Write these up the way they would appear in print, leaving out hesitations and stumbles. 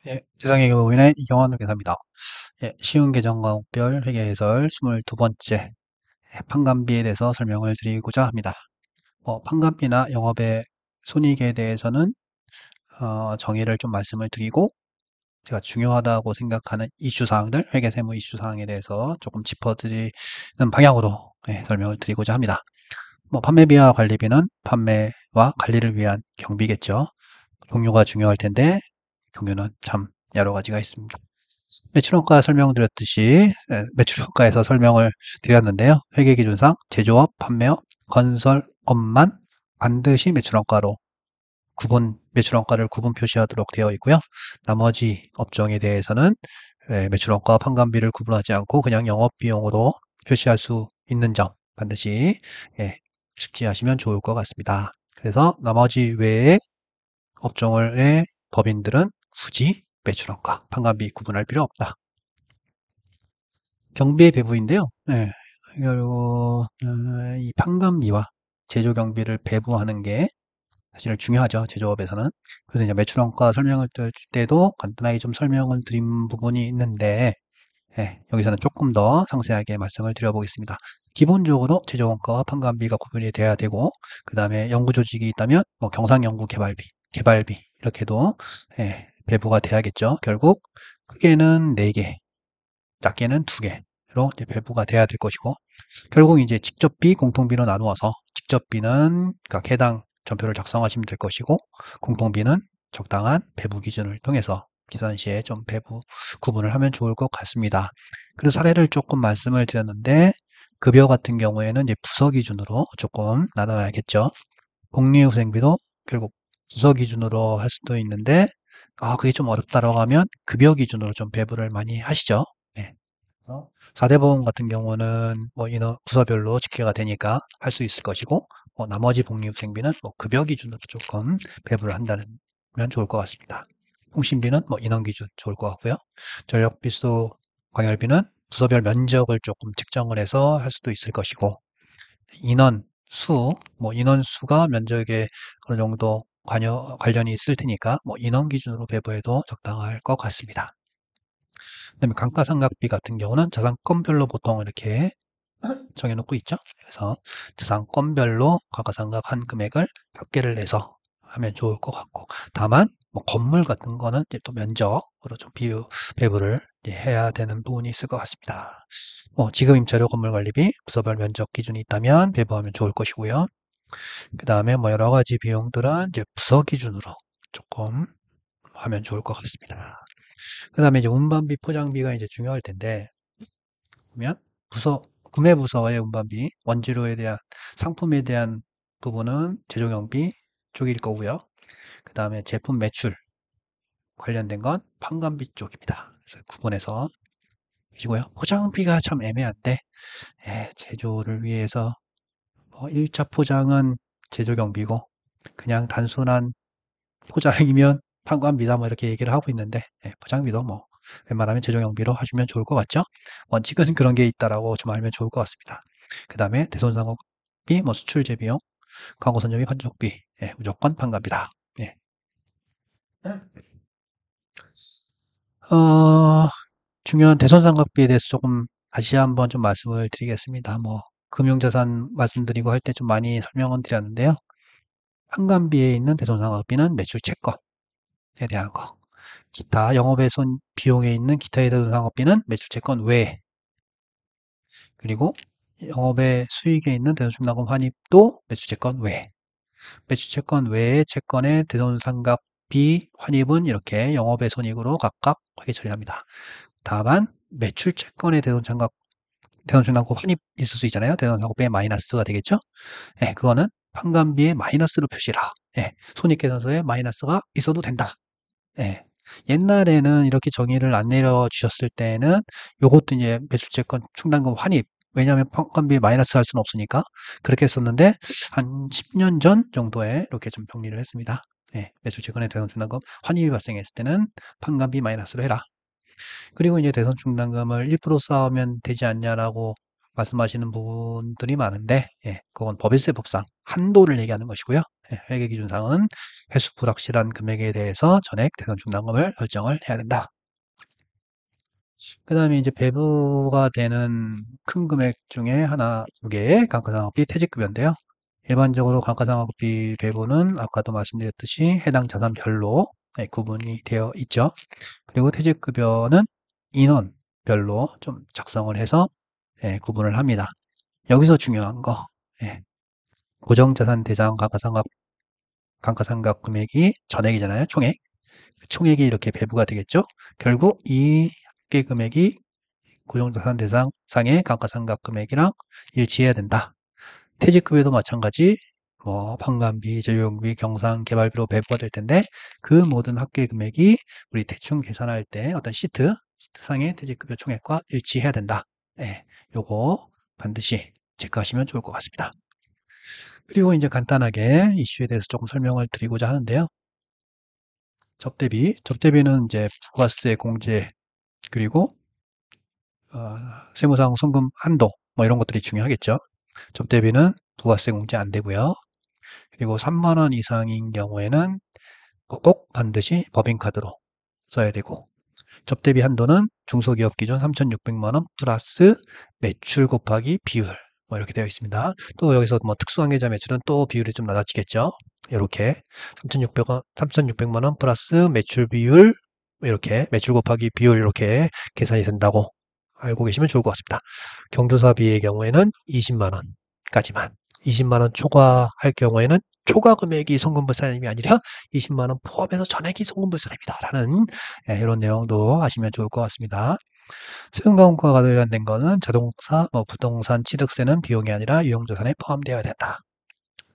예, 세상의 교보인의 이경환 회계사입니다. 예, 쉬운 계정과목별 회계 해설 22번째 판관비에 대해서 설명을 드리고자 합니다. 판관비나 영업의 손익에 대해서는 정의를 좀 말씀을 드리고 제가 중요하다고 생각하는 이슈사항들, 회계세무 이슈사항에 대해서 조금 짚어드리는 방향으로 설명을 드리고자 합니다. 판매비와 관리비는 판매와 관리를 위한 경비겠죠. 종류가 중요할 텐데 종류는 참 여러 가지가 있습니다. 매출원가 설명드렸듯이 매출원가에서 설명을 드렸는데요. 회계기준상 제조업, 판매업, 건설업만 반드시 매출원가로 매출원가를 구분 표시하도록 되어 있고요. 나머지 업종에 대해서는 매출원가와 판관비를 구분하지 않고 그냥 영업비용으로 표시할 수 있는 점 반드시 숙지하시면 좋을 것 같습니다. 그래서 나머지 외의 업종의 법인들은 굳이 매출원가, 판관비 구분할 필요 없다. 경비의 배부인데요. 그리고 이 판관비와 제조 경비를 배부하는 게 사실 중요하죠. 제조업에서는. 그래서 이제 매출원가 설명을 들 때도 간단하게 좀 설명을 드린 부분이 있는데 여기서는 조금 더 상세하게 말씀을 드려보겠습니다. 기본적으로 제조원가와 판관비가 구분이 돼야 되고 그 다음에 연구조직이 있다면 경상연구개발비, 개발비 이렇게도 배부가 돼야겠죠. 결국 크게는 4개, 작게는 2개로 배부가 돼야 될 것이고 결국 이제 직접비, 공통비로 나누어서 직접비는 각 해당 전표를 작성하시면 될 것이고 공통비는 적당한 배부 기준을 통해서 계산 시에 좀 배부 구분을 하면 좋을 것 같습니다. 그래서 사례를 조금 말씀을 드렸는데 급여 같은 경우에는 이제 부서 기준으로 조금 나눠야겠죠. 복리후생비도 결국 부서 기준으로 할 수도 있는데 그게 좀 어렵다라고 하면 급여 기준으로 좀 배부를 많이 하시죠. 네. 그래서 4대 보험 같은 경우는 인원 부서별로 집계가 되니까 할 수 있을 것이고 나머지 복리후생비는 급여 기준으로 조금 배부를 한다면 좋을 것 같습니다. 통신비는 인원 기준 좋을 것 같고요. 전력비수 광열비는 부서별 면적을 조금 측정을 해서 할 수도 있을 것이고 인원수가 면적에 어느 정도 관련이 있을 테니까 인원 기준으로 배부해도 적당할 것 같습니다. 그다음에 감가상각비 같은 경우는 자산건별로 보통 이렇게 정해놓고 있죠. 그래서 자산건별로 감가상각한 금액을 합계를 내서 하면 좋을 것 같고 다만 건물 같은 거는 이제 또 면적으로 좀 배부를 이제 해야 되는 부분이 있을 것 같습니다. 지급임차료 건물관리비 부서별 면적 기준이 있다면 배부하면 좋을 것이고요. 그 다음에 여러 가지 비용들은 이제 부서 기준으로 조금 하면 좋을 것 같습니다. 그 다음에 이제 운반비, 포장비가 이제 중요할 텐데, 보면 구매 부서의 운반비, 원재료에 대한, 상품에 대한 부분은 제조경비 쪽일 거고요. 그 다음에 제품 매출 관련된 건 판관비 쪽입니다. 그래서 구분해서 보시고요. 포장비가 참 애매한데, 제조를 위해서 1차 포장은 제조경비고, 그냥 단순한 포장이면 판관비다 이렇게 얘기를 하고 있는데 포장비도 웬만하면 제조경비로 하시면 좋을 것 같죠? 원칙은 그런 게 있다라고 좀 알면 좋을 것 같습니다. 그 다음에 대손상업비, 수출제 비용, 광고선점비, 판촉비 무조건 판관비다. 예. 중요한 대손상각비에 대해서 조금 다시 한번 좀 말씀을 드리겠습니다. 금융자산 말씀드리고 할 때 좀 많이 설명은 드렸는데요. 판관비에 있는 대손상각비는 매출 채권에 대한 거. 기타 영업의 손 비용에 있는 기타에 대한 상업비는 매출채권 외 그리고 영업의 수익에 있는 대손상납금 환입도 매출채권 외 매출채권 외의 채권의 대손상각비 환입은 이렇게 영업의 손익으로 각각 회계 처리합니다. 다만 매출채권의 대손상납금 환입 있을 수 있잖아요. 대손상납금의 마이너스가 되겠죠. 그거는 판관비의 마이너스로 표시라. 손익계산서에 마이너스가 있어도 된다. 예. 옛날에는 이렇게 정의를 안 내려주셨을 때는 요것도 이제 매출채권 충당금 환입 왜냐하면 판관비 마이너스 할 수는 없으니까 그렇게 했었는데 한 10년 전 정도에 이렇게 좀 정리를 했습니다. 매출채권에 대손 충당금 환입이 발생했을 때는 판관비 마이너스로 해라. 그리고 이제 대손 충당금을 1% 쌓으면 되지 않냐라고 말씀하시는 분들이 많은데 그건 법인세법상 한도를 얘기하는 것이고요. 회계기준상은 회수 불확실한 금액에 대해서 전액 대손 충당금을 결정을 해야 된다. 그 다음에 이제 배부가 되는 큰 금액 중에 하나, 두 개의 감가상각비 퇴직급여인데요. 일반적으로 감가상각비 배부는 아까도 말씀드렸듯이 해당 자산별로 구분이 되어 있죠. 그리고 퇴직급여는 인원별로 좀 작성을 해서 구분을 합니다. 여기서 중요한 거, 고정자산 대상 감가상각 금액이 전액이잖아요. 총액. 총액이 이렇게 배부가 되겠죠. 결국 이 합계 금액이 고정자산 대상상의 감가상각 금액이랑 일치해야 된다. 퇴직급여도 마찬가지, 뭐 판관비, 재료용비, 경상, 개발비로 배부가 될 텐데 그 모든 합계 금액이 우리 대충 계산할 때 어떤 시트상의 퇴직급여 총액과 일치해야 된다. 요거 반드시 체크하시면 좋을 것 같습니다. 그리고 이제 간단하게 이슈에 대해서 조금 설명을 드리고자 하는데요. 접대비는 이제 부가세 공제 그리고 세무상 송금 한도 뭐 이런 것들이 중요하겠죠. 접대비는 부가세 공제 안 되고요. 그리고 3만 원 이상인 경우에는 꼭 반드시 법인카드로 써야 되고 접대비 한도는 중소기업 기준 3,600만 원 플러스 매출 곱하기 비율 뭐 이렇게 되어 있습니다. 또 여기서 뭐 특수관계자 매출은 또 비율이 좀 낮아지겠죠. 이렇게 3,600만 원 플러스 매출 비율 이렇게 매출 곱하기 비율 이렇게 계산이 된다고 알고 계시면 좋을 것 같습니다. 경조사비의 경우에는 20만 원까지만 20만 원 초과할 경우에는 초과 금액이 송금불산임이 아니라 20만 원 포함해서 전액이 송금불산입니다. 라는 이런 내용도 아시면 좋을 것 같습니다. 세금과분과 관련된 거는 자동차, 부동산 취득세는 비용이 아니라 유용자산에 포함되어야 된다.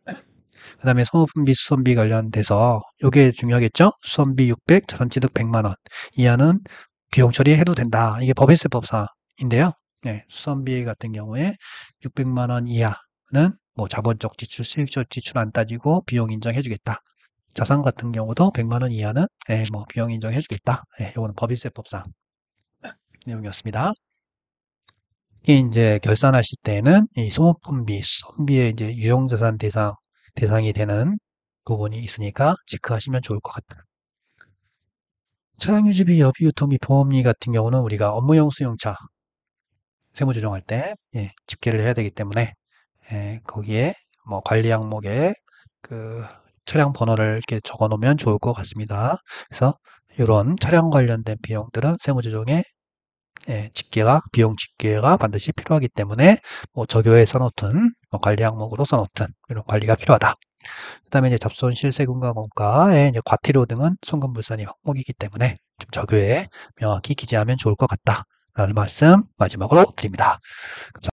그 다음에 소모품비, 수선비 관련돼서 이게 중요하겠죠? 수선비 600, 자산취득 100만 원 이하는 비용 처리해도 된다. 이게 법인세법상인데요. 수선비 같은 경우에 600만 원 이하는 뭐 자본적 지출, 수익적 지출 안 따지고 비용 인정해주겠다. 자산 같은 경우도 100만 원 이하는 뭐 비용 인정해주겠다. 이거는 법인세법상 내용이었습니다. 이게 이제 결산하실 때는 이 소모품비, 수선비의 이제 유용자산 대상이 되는 부분이 있으니까 체크하시면 좋을 것 같아요. 차량 유지비, 여비, 유통비, 보험료 같은 경우는 우리가 업무용 수용차 세무 조정할 때 집계를 해야 되기 때문에 거기에 뭐 관리 항목에 그 차량 번호를 이렇게 적어 놓으면 좋을 것 같습니다. 그래서 이런 차량 관련된 비용들은 세무 조정에 비용 집계가 반드시 필요하기 때문에 뭐 적요에 써놓든 뭐 관리 항목으로 써놓든 이런 관리가 필요하다. 그 다음에 이제 잡손 실세금과 공과의 이제 과태료 등은 송금불산이 항목이기 때문에 좀 적요에 명확히 기재하면 좋을 것 같다. 라는 말씀 마지막으로 드립니다. 감사합니다.